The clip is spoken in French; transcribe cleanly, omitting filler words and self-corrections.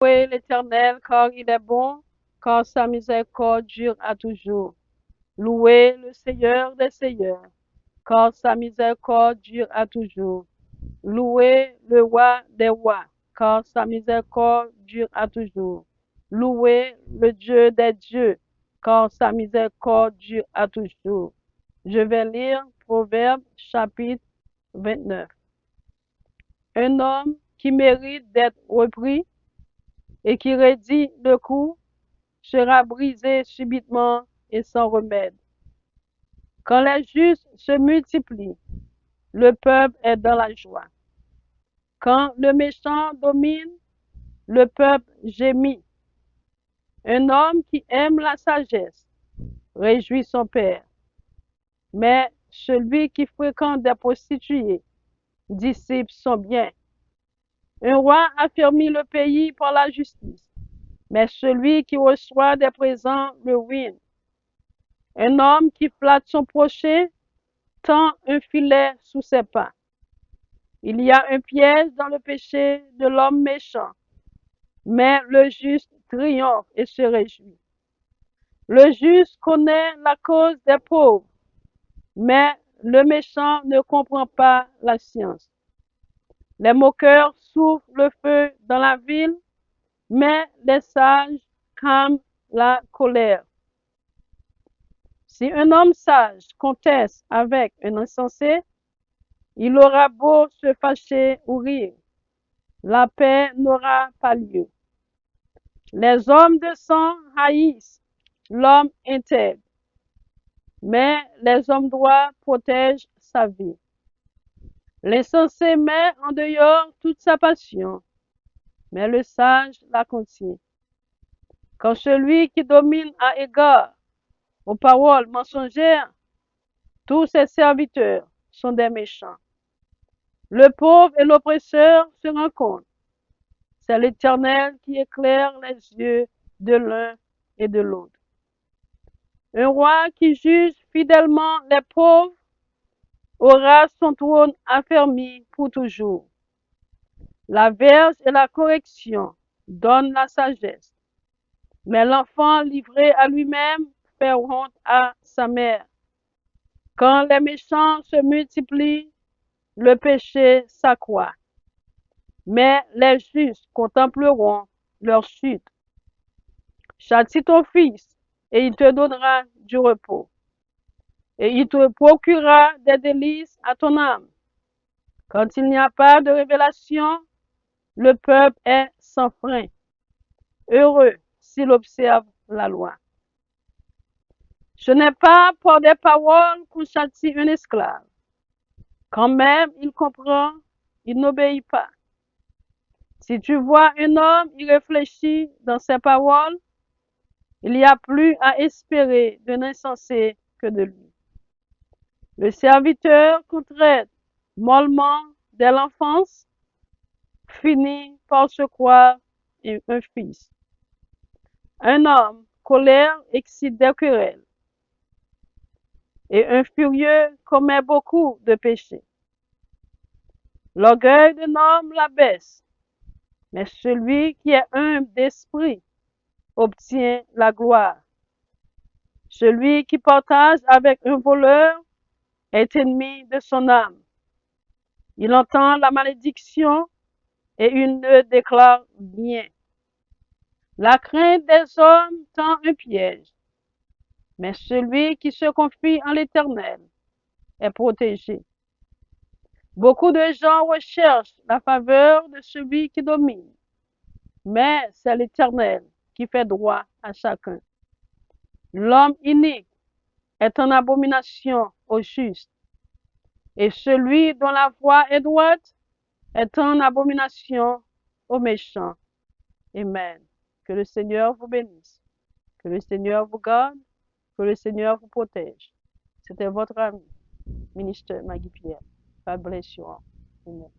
Louez l'Éternel, car il est bon, car sa miséricorde dure à toujours. Louez le Seigneur des Seigneurs, car sa miséricorde dure à toujours. Louez le roi des rois, car sa miséricorde dure à toujours. Louez le Dieu des dieux, car sa miséricorde dure à toujours. Je vais lire Proverbe chapitre 29. Un homme qui mérite d'être repris et qui raidit le cou sera brisé subitement et sans remède. Quand les justes se multiplient, le peuple est dans la joie. Quand le méchant domine, le peuple gémit. Un homme qui aime la sagesse réjouit son père, mais celui qui fréquente des prostituées dissipe son bien. Un roi affermit le pays par la justice, mais celui qui reçoit des présents le ruine. Un homme qui flatte son prochain tend un filet sous ses pas. Il y a un piège dans le péché de l'homme méchant, mais le juste triomphe et se réjouit. Le juste connaît la cause des pauvres, mais le méchant ne comprend pas la science. Les moqueurs soufflent le feu dans la ville, mais les sages calment la colère. Si un homme sage conteste avec un insensé, il aura beau se fâcher ou rire, la paix n'aura pas lieu. Les hommes de sang haïssent l'homme intègre, mais les hommes droits protègent sa vie. L'insensé met en dehors toute sa passion, mais le sage la contient. Quand celui qui domine a égard aux paroles mensongères, tous ses serviteurs sont des méchants. Le pauvre et l'oppresseur se rencontrent. C'est l'Éternel qui éclaire les yeux de l'un et de l'autre. Un roi qui juge fidèlement les pauvres aura son trône affermi pour toujours. La verge et la correction donnent la sagesse, mais l'enfant livré à lui-même fait honte à sa mère. Quand les méchants se multiplient, le péché s'accroît, mais les justes contempleront leur chute. Châtie ton fils, et il te donnera du repos, et il te procurera des délices à ton âme. Quand il n'y a pas de révélation, le peuple est sans frein. Heureux s'il observe la loi. Ce n'est pas par des paroles qu'on châtie un esclave. Quand même il comprend, il n'obéit pas. Si tu vois un homme y réfléchir dans ses paroles, il n'y a plus à espérer d'un insensé que de lui. Le serviteur qu'on traite mollement dès l'enfance finit par se croire un fils. Un homme colère excite des querelles, et un furieux commet beaucoup de péchés. L'orgueil d'un homme l'abaisse, mais celui qui est humble d'esprit obtient la gloire. Celui qui partage avec un voleur est ennemi de son âme. Il entend la malédiction et il ne déclare bien. La crainte des hommes tend un piège, mais celui qui se confie en l'Éternel est protégé. Beaucoup de gens recherchent la faveur de celui qui domine, mais c'est l'Éternel qui fait droit à chacun. L'homme inique est en abomination au juste, et celui dont la voie est droite est en abomination aux méchants. Amen. Que le Seigneur vous bénisse, que le Seigneur vous garde, que le Seigneur vous protège. C'était votre ami, ministre Maggie Pierre. God bless you all. Amen.